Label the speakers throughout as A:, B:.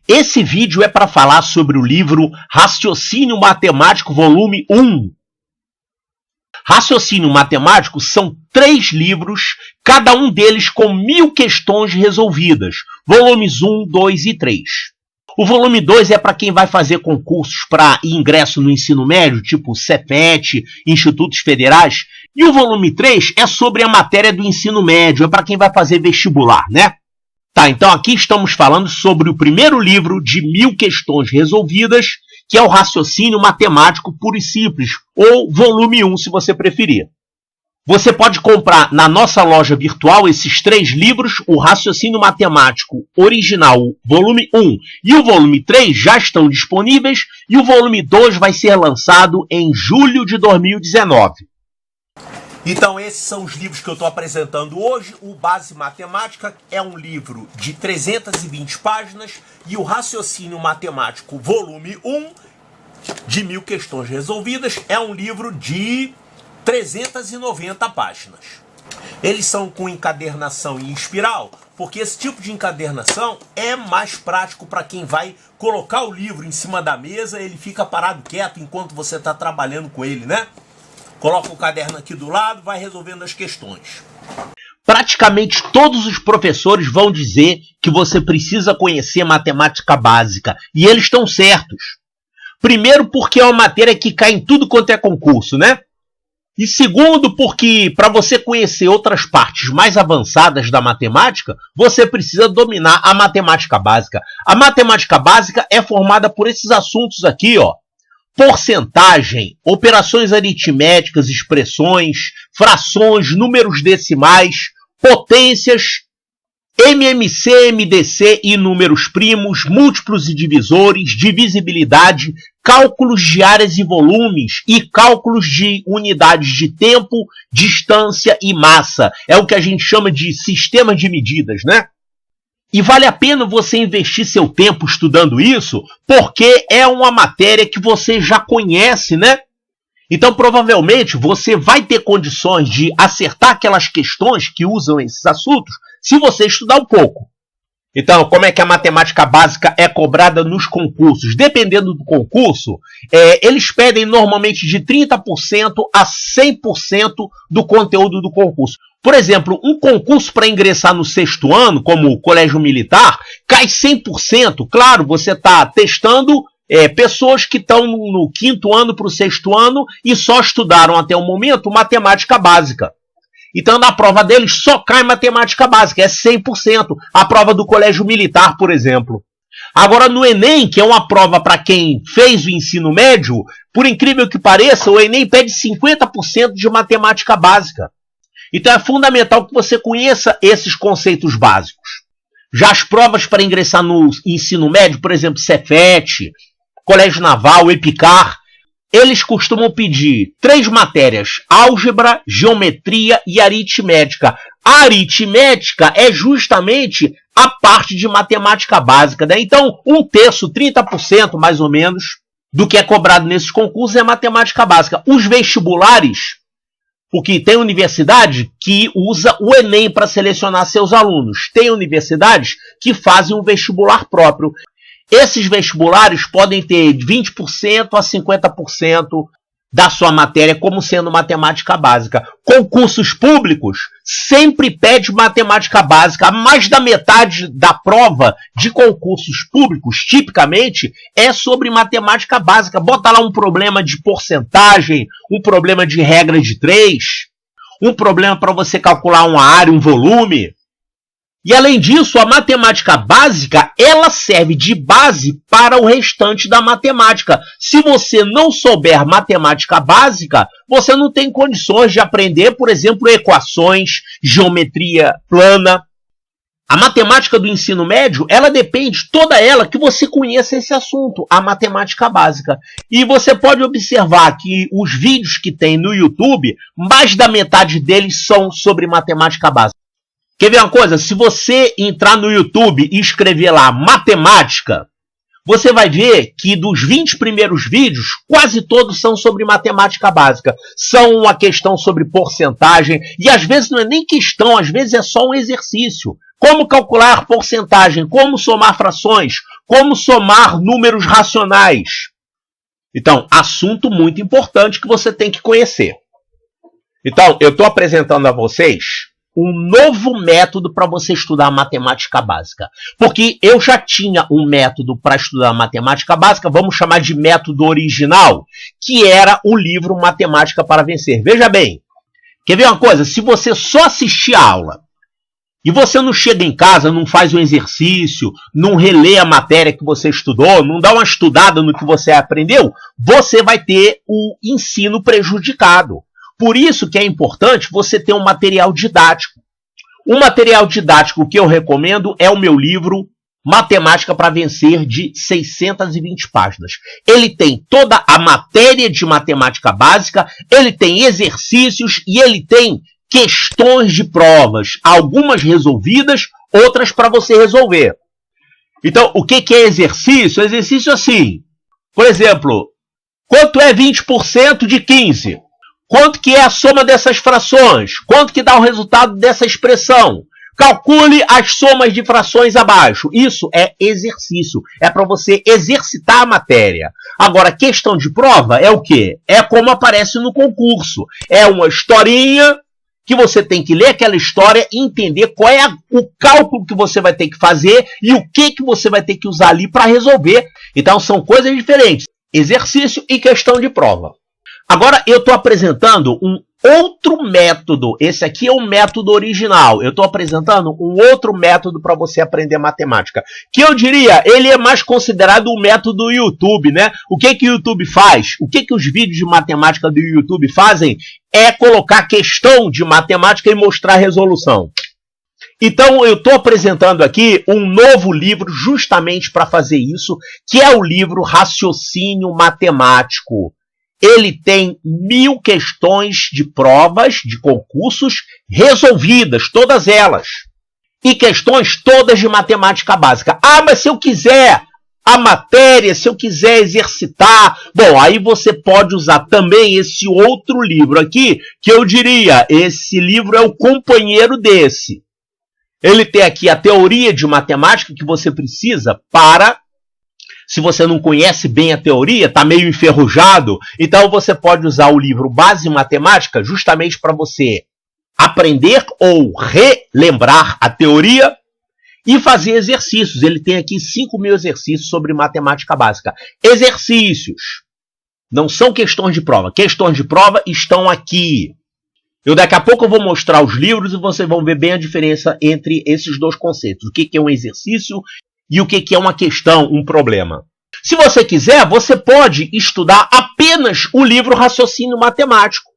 A: Esse vídeo é para falar sobre o livro Raciocínio Matemático, volume 1. Raciocínio Matemático são 3 livros, cada um deles com 1000 questões resolvidas, volumes 1, 2 e 3. O volume 2 é para quem vai fazer concursos para ingresso no ensino médio, tipo Cefet, institutos federais, e o volume 3 é sobre a matéria do ensino médio, é para quem vai fazer vestibular, né? Tá, então aqui estamos falando sobre o primeiro livro de 1000 questões resolvidas, que é o Raciocínio Matemático Puro e Simples, ou volume 1, se você preferir. Você pode comprar na nossa loja virtual esses 3 livros, o Raciocínio Matemático Original, volume 1 e o volume 3 já estão disponíveis, e o volume 2 vai ser lançado em julho de 2019. Então esses são os livros que eu estou apresentando hoje. O Base Matemática é um livro de 320 páginas e o Raciocínio Matemático volume 1, de 1000 questões resolvidas, é um livro de 390 páginas. Eles são com encadernação em espiral, porque esse tipo de encadernação é mais prático para quem vai colocar o livro em cima da mesa, ele fica parado quieto enquanto você está trabalhando com ele, né? Coloca o caderno aqui do lado, vai resolvendo as questões. Praticamente todos os professores vão dizer que você precisa conhecer matemática básica, e eles estão certos. Primeiro, porque é uma matéria que cai em tudo quanto é concurso, né? E segundo, porque para você conhecer outras partes mais avançadas da matemática, você precisa dominar a matemática básica. A matemática básica é formada por esses assuntos aqui, ó. Porcentagem, operações aritméticas, expressões, frações, números decimais, potências, MMC, MDC e números primos, múltiplos e divisores, divisibilidade, cálculos de áreas e volumes e cálculos de unidades de tempo, distância e massa. É o que a gente chama de sistema de medidas, né? E vale a pena você investir seu tempo estudando isso, porque é uma matéria que você já conhece, né? Então, provavelmente, você vai ter condições de acertar aquelas questões que usam esses assuntos se você estudar um pouco. Então, como é que a matemática básica é cobrada nos concursos? Dependendo do concurso, eles pedem normalmente de 30% a 100% do conteúdo do concurso. Por exemplo, um concurso para ingressar no 6º ano, como o Colégio Militar, cai 100%. Claro, você está testando pessoas que estão no 5º ano para o 6º ano e só estudaram até o momento matemática básica. Então, na prova deles, só cai matemática básica, é 100%. A prova do Colégio Militar, por exemplo. Agora, no Enem, que é uma prova para quem fez o ensino médio, por incrível que pareça, o Enem pede 50% de matemática básica. Então, é fundamental que você conheça esses conceitos básicos. Já as provas para ingressar no ensino médio, por exemplo, Cefet, Colégio Naval, EPICAR, eles costumam pedir 3 matérias: álgebra, geometria e aritmética. A aritmética é justamente a parte de matemática básica, né? Então, 1/3, 30% mais ou menos, do que é cobrado nesses concursos é matemática básica. Os vestibulares, porque tem universidade que usa o Enem para selecionar seus alunos. Tem universidades que fazem um vestibular próprio. Esses vestibulares podem ter 20% a 50% da sua matéria como sendo matemática básica. Concursos públicos sempre pede matemática básica. Mais da metade da prova de concursos públicos, tipicamente, é sobre matemática básica. Bota lá um problema de porcentagem, um problema de regra de 3, um problema para você calcular uma área, um volume. E além disso, a matemática básica, ela serve de base para o restante da matemática. Se você não souber matemática básica, você não tem condições de aprender, por exemplo, equações, geometria plana. A matemática do ensino médio, ela depende, toda ela, que você conheça esse assunto, a matemática básica. E você pode observar que os vídeos que tem no YouTube, mais da metade deles são sobre matemática básica. Quer ver uma coisa? Se você entrar no YouTube e escrever lá matemática, você vai ver que dos 20 primeiros vídeos, quase todos são sobre matemática básica. São uma questão sobre porcentagem, e às vezes não é nem questão, às vezes é só um exercício. Como calcular porcentagem, como somar frações, como somar números racionais. Então, assunto muito importante que você tem que conhecer. Então, eu estou apresentando a vocês um novo método para você estudar matemática básica. Porque eu já tinha um método para estudar matemática básica, vamos chamar de método original, que era o livro Matemática para Vencer. Veja bem, quer ver uma coisa? Se você só assistir a aula, e você não chega em casa, não faz um exercício, não relê a matéria que você estudou, não dá uma estudada no que você aprendeu, você vai ter o ensino prejudicado. Por isso que é importante você ter um material didático. Um material didático que eu recomendo é o meu livro Matemática para Vencer, de 620 páginas. Ele tem toda a matéria de matemática básica, ele tem exercícios e ele tem questões de provas, algumas resolvidas, outras para você resolver. Então, o que é exercício? Exercício assim, por exemplo, quanto é 20% de 15? Quanto que é a soma dessas frações? Quanto que dá o resultado dessa expressão? Calcule as somas de frações abaixo. Isso é exercício. É para você exercitar a matéria. Agora, questão de prova é o quê? É como aparece no concurso. É uma historinha que você tem que ler aquela história e entender qual é o cálculo que você vai ter que fazer e o que você vai ter que usar ali para resolver. Então, são coisas diferentes. Exercício e questão de prova. Agora eu estou apresentando um outro método. Esse aqui é o método original. Eu estou apresentando um outro método para você aprender matemática. Que eu diria, ele é mais considerado o método YouTube, né? O que o YouTube faz? O que os vídeos de matemática do YouTube fazem? É colocar questão de matemática e mostrar a resolução. Então eu estou apresentando aqui um novo livro justamente para fazer isso, que é o livro Raciocínio Matemático. Ele tem 1000 questões de provas, de concursos, resolvidas, todas elas. E questões todas de matemática básica. Ah, mas se eu quiser a matéria, se eu quiser exercitar, bom, aí você pode usar também esse outro livro aqui, que eu diria, esse livro é o companheiro desse. Ele tem aqui a teoria de matemática que você precisa para... Se você não conhece bem a teoria, está meio enferrujado, então você pode usar o livro Base Matemática justamente para você aprender ou relembrar a teoria e fazer exercícios. Ele tem aqui 5.000 exercícios sobre matemática básica. Exercícios. Não são questões de prova. Questões de prova estão aqui. Daqui a pouco eu vou mostrar os livros e vocês vão ver bem a diferença entre esses dois conceitos. O que é um exercício e o que é uma questão, um problema. Se você quiser, você pode estudar apenas o livro Raciocínio Matemático.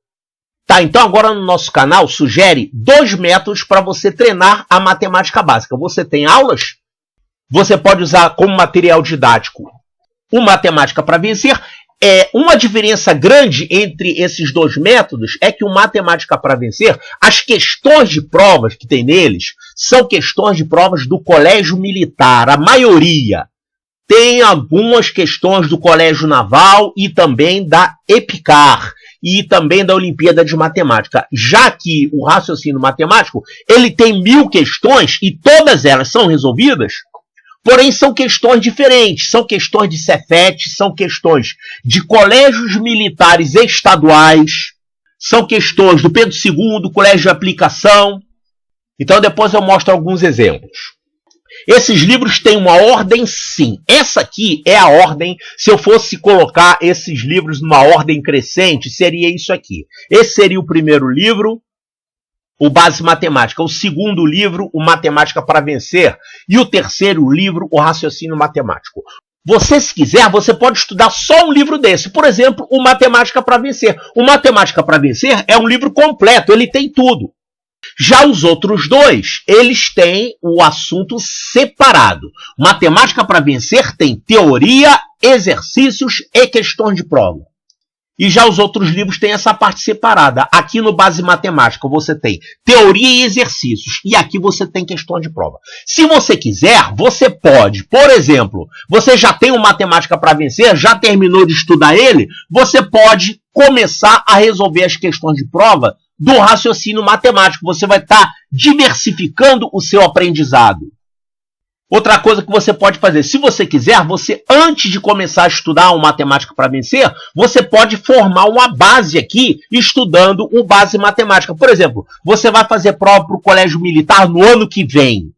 A: Tá, então agora no nosso canal sugere 2 métodos para você treinar a matemática básica. Você tem aulas, você pode usar como material didático o Matemática para Vencer. Uma diferença grande entre esses 2 métodos é que o Matemática para Vencer, as questões de provas que tem neles, são questões de provas do Colégio Militar, a maioria. Tem algumas questões do Colégio Naval e também da EPICAR e também da Olimpíada de Matemática. Já que o raciocínio matemático, ele tem 1000 questões e todas elas são resolvidas, porém são questões diferentes, são questões de Cefet, são questões de colégios militares estaduais, são questões do Pedro II, colégio de aplicação. Então depois eu mostro alguns exemplos. Esses livros têm uma ordem, sim. Essa aqui é a ordem. Se eu fosse colocar esses livros numa ordem crescente, seria isso aqui. Esse seria o primeiro livro, o Base Matemática. O segundo livro, o Matemática para Vencer. E o terceiro livro, o Raciocínio Matemático. Você, se quiser, você pode estudar só um livro desse. Por exemplo, o Matemática para Vencer. O Matemática para Vencer é um livro completo, ele tem tudo. Já os outros 2, eles têm o assunto separado. Matemática para Vencer tem teoria, exercícios e questões de prova. E já os outros livros têm essa parte separada. Aqui no Base Matemática você tem teoria e exercícios. E aqui você tem questões de prova. Se você quiser, você pode. Por exemplo, você já tem o Matemática para Vencer, já terminou de estudar ele, você pode começar a resolver as questões de prova do raciocínio matemático. Você vai estar diversificando o seu aprendizado. Outra coisa que você pode fazer, se você quiser, você antes de começar a estudar o Matemática para Vencer, você pode formar uma base aqui estudando o Base Matemática. Por exemplo, você vai fazer prova para o Colégio Militar no ano que vem.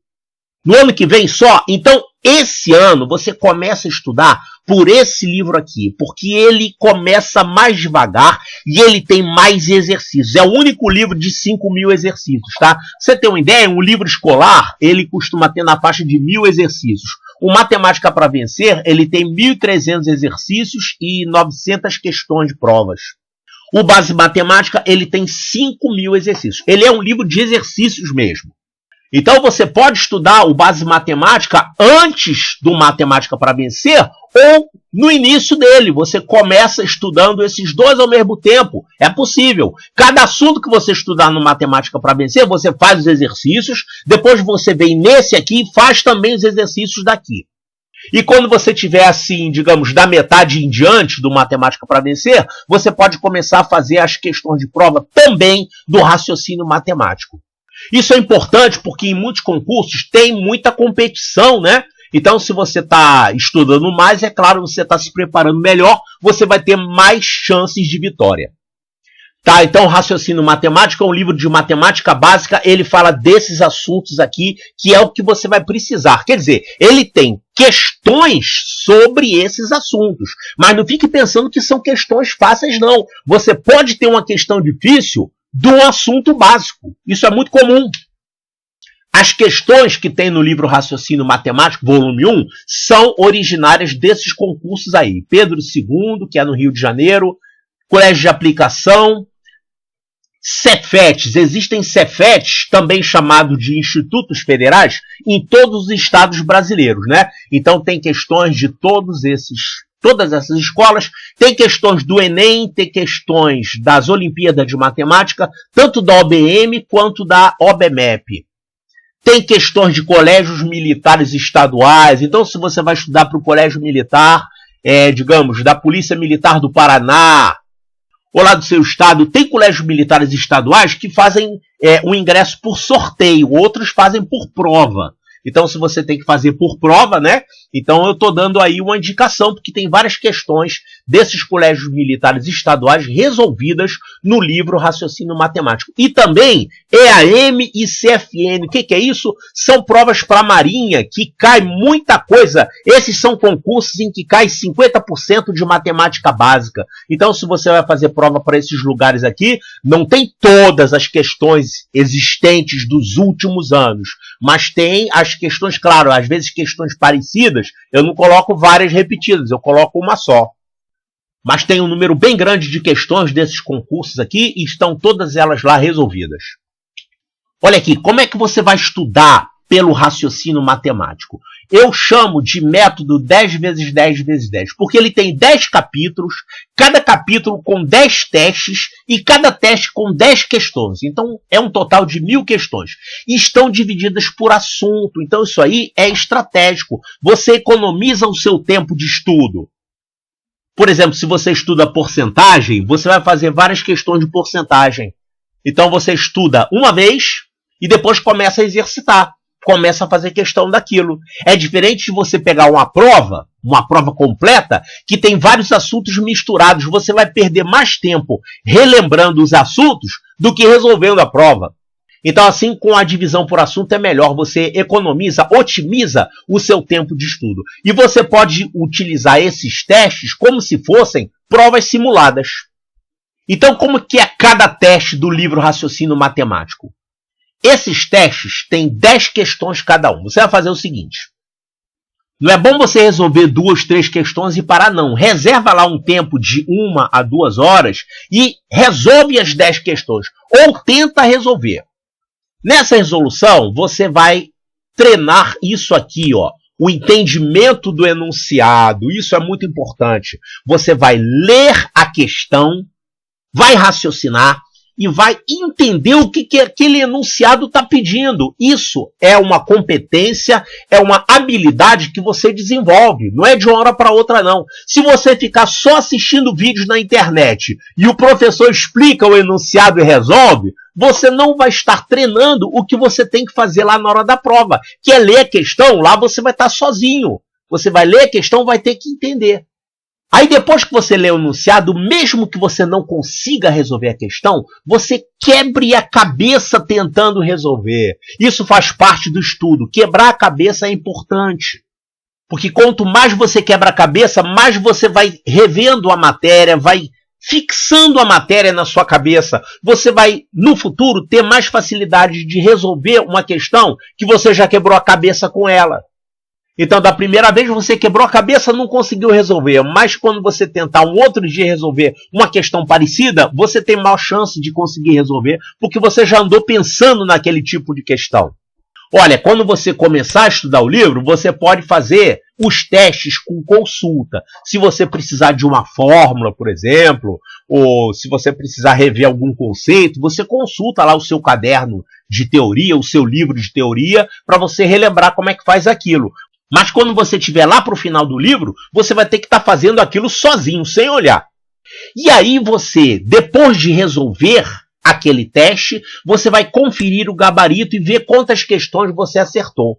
A: No ano que vem só? Então, esse ano você começa a estudar por esse livro aqui, porque ele começa mais devagar e ele tem mais exercícios. É o único livro de 5.000 exercícios, tá? Pra você ter uma ideia, um livro escolar, ele costuma ter na faixa de 1.000 exercícios. O Matemática para Vencer, ele tem 1.300 exercícios e 900 questões de provas. O Base Matemática, ele tem 5.000 exercícios. Ele é um livro de exercícios mesmo. Então você pode estudar o Base Matemática antes do Matemática para Vencer ou no início dele. Você começa estudando esses dois ao mesmo tempo. É possível. Cada assunto que você estudar no Matemática para Vencer, você faz os exercícios, depois você vem nesse aqui e faz também os exercícios daqui. E quando você tiver assim, digamos, da metade em diante do Matemática para Vencer, você pode começar a fazer as questões de prova também do raciocínio matemático. Isso é importante porque em muitos concursos tem muita competição, né? Então, se você está estudando mais, é claro, você está se preparando melhor, você vai ter mais chances de vitória. Tá? Então, Raciocínio Matemático é um livro de matemática básica, ele fala desses assuntos aqui, que é o que você vai precisar. Quer dizer, ele tem questões sobre esses assuntos, mas não fique pensando que são questões fáceis, não. Você pode ter uma questão difícil de um assunto básico. Isso é muito comum. As questões que tem no livro Raciocínio Matemático, volume 1, são originárias desses concursos aí. Pedro II, que é no Rio de Janeiro, Colégio de Aplicação, Cefetes. Existem Cefetes, também chamado de Institutos Federais, em todos os estados brasileiros, né? Então tem questões de todas essas escolas, tem questões do Enem, tem questões das Olimpíadas de Matemática, tanto da OBM quanto da OBMEP. Tem questões de colégios militares estaduais, então se você vai estudar para o colégio militar, digamos, da Polícia Militar do Paraná, ou lá do seu estado, tem colégios militares estaduais que fazem o ingresso por sorteio, outros fazem por prova. Então, se você tem que fazer por prova, né? Então, eu estou dando aí uma indicação, porque tem várias questões desses colégios militares estaduais resolvidas no livro Raciocínio Matemático. E também EAM e CFN. O que é isso? São provas para a Marinha, que cai muita coisa. Esses são concursos em que cai 50% de matemática básica. Então, se você vai fazer prova para esses lugares aqui, não tem todas as questões existentes dos últimos anos, mas tem as questões, claro, às vezes questões parecidas, eu não coloco várias repetidas, eu coloco uma só. Mas tem um número bem grande de questões desses concursos aqui e estão todas elas lá resolvidas. Olha aqui, como é que você vai estudar pelo raciocínio matemático? Eu chamo de método 10 vezes 10 vezes 10, porque ele tem 10 capítulos, cada capítulo com 10 testes e cada teste com 10 questões. Então, é um total de 1.000 questões. E estão divididas por assunto. Então, isso aí é estratégico. Você economiza o seu tempo de estudo. Por exemplo, se você estuda porcentagem, você vai fazer várias questões de porcentagem. Então, você estuda uma vez e depois começa a exercitar. Começa a fazer questão daquilo. É diferente de você pegar uma prova completa, que tem vários assuntos misturados. Você vai perder mais tempo relembrando os assuntos do que resolvendo a prova. Então, assim, com a divisão por assunto é melhor. Você economiza, otimiza o seu tempo de estudo. E você pode utilizar esses testes como se fossem provas simuladas. Então, como que é cada teste do livro Raciocínio Matemático? Esses testes têm 10 questões cada um. Você vai fazer o seguinte. Não é bom você resolver 2, 3 questões e parar, não. Reserva lá um tempo de 1 a 2 horas e resolve as 10 questões. Ou tenta resolver. Nessa resolução, você vai treinar isso aqui, ó. O entendimento do enunciado. Isso é muito importante. Você vai ler a questão, vai raciocinar e vai entender o que aquele enunciado está pedindo. Isso é uma competência, é uma habilidade que você desenvolve. Não é de uma hora para outra, não. Se você ficar só assistindo vídeos na internet e o professor explica o enunciado e resolve, você não vai estar treinando o que você tem que fazer lá na hora da prova, que é ler a questão. Lá você vai estar sozinho. Você vai ler a questão, vai ter que entender. Aí depois que você lê o enunciado, mesmo que você não consiga resolver a questão, você quebre a cabeça tentando resolver. Isso faz parte do estudo. Quebrar a cabeça é importante. Porque quanto mais você quebra a cabeça, mais você vai revendo a matéria, vai fixando a matéria na sua cabeça. Você vai, no futuro, ter mais facilidade de resolver uma questão que você já quebrou a cabeça com ela. Então, da primeira vez você quebrou a cabeça, não conseguiu resolver. Mas quando você tentar um outro dia resolver uma questão parecida, você tem maior chance de conseguir resolver, porque você já andou pensando naquele tipo de questão. Olha, quando você começar a estudar o livro, você pode fazer os testes com consulta. Se você precisar de uma fórmula, por exemplo, ou se você precisar rever algum conceito, você consulta lá o seu caderno de teoria, o seu livro de teoria, para você relembrar como é que faz aquilo. Mas quando você estiver lá para o final do livro, você vai ter que estar fazendo aquilo sozinho, sem olhar. E aí você, depois de resolver aquele teste, você vai conferir o gabarito e ver quantas questões você acertou.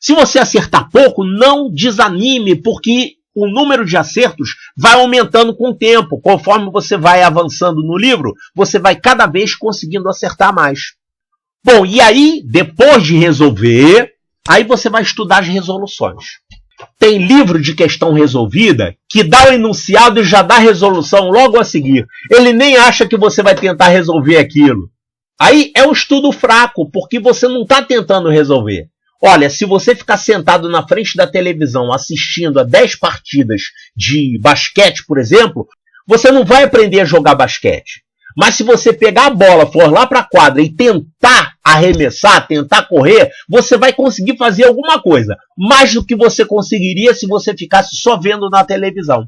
A: Se você acertar pouco, não desanime, porque o número de acertos vai aumentando com o tempo. Conforme você vai avançando no livro, você vai cada vez conseguindo acertar mais. Bom, e aí, depois de resolver, aí você vai estudar as resoluções. Tem livro de questão resolvida que dá o enunciado e já dá a resolução logo a seguir. Ele nem acha que você vai tentar resolver aquilo. Aí é um estudo fraco, porque você não está tentando resolver. Olha, se você ficar sentado na frente da televisão assistindo a 10 partidas de basquete, por exemplo, você não vai aprender a jogar basquete. Mas se você pegar a bola, for lá para a quadra e tentar arremessar, tentar correr, você vai conseguir fazer alguma coisa. Mais do que você conseguiria se você ficasse só vendo na televisão.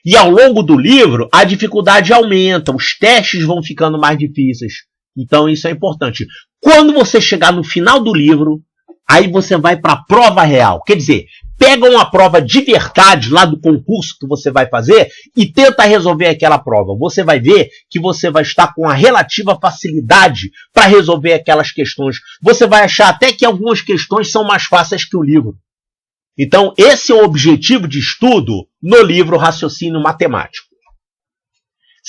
A: E ao longo do livro, a dificuldade aumenta, os testes vão ficando mais difíceis. Então isso é importante. Quando você chegar no final do livro, aí você vai para a prova real. Quer dizer, pega uma prova de verdade lá do concurso que você vai fazer e tenta resolver aquela prova. Você vai ver que você vai estar com a relativa facilidade para resolver aquelas questões. Você vai achar até que algumas questões são mais fáceis que o livro. Então, esse é o objetivo de estudo no livro Raciocínio Matemático.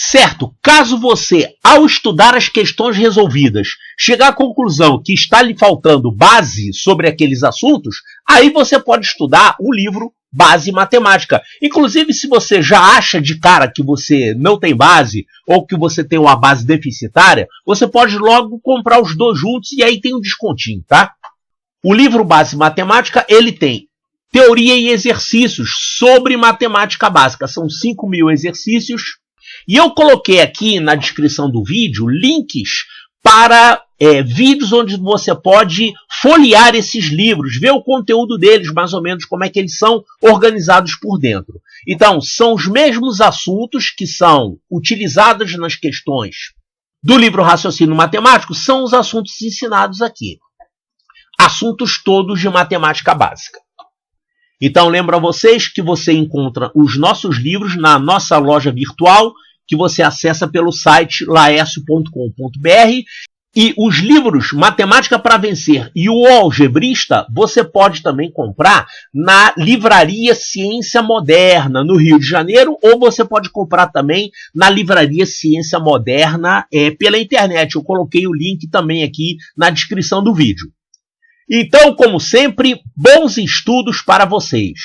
A: Certo, caso você, ao estudar as questões resolvidas, chegar à conclusão que está lhe faltando base sobre aqueles assuntos, aí você pode estudar o livro Base Matemática. Inclusive, se você já acha de cara que você não tem base, ou que você tem uma base deficitária, você pode logo comprar os dois juntos e aí tem um descontinho, tá? O livro Base Matemática, ele tem teoria e exercícios sobre matemática básica. São 5.000 exercícios. E eu coloquei aqui na descrição do vídeo links para vídeos onde você pode folhear esses livros, ver o conteúdo deles, mais ou menos como é que eles são organizados por dentro. Então, são os mesmos assuntos que são utilizados nas questões do livro Raciocínio Matemático, são os assuntos ensinados aqui. Assuntos todos de matemática básica. Então, lembro a vocês que você encontra os nossos livros na nossa loja virtual, que você acessa pelo site laercio.com.br. E os livros Matemática para Vencer e o Algebrista, você pode também comprar na Livraria Ciência Moderna, no Rio de Janeiro, ou você pode comprar também na Livraria Ciência Moderna pela internet. Eu coloquei o link também aqui na descrição do vídeo. Então, como sempre, bons estudos para vocês!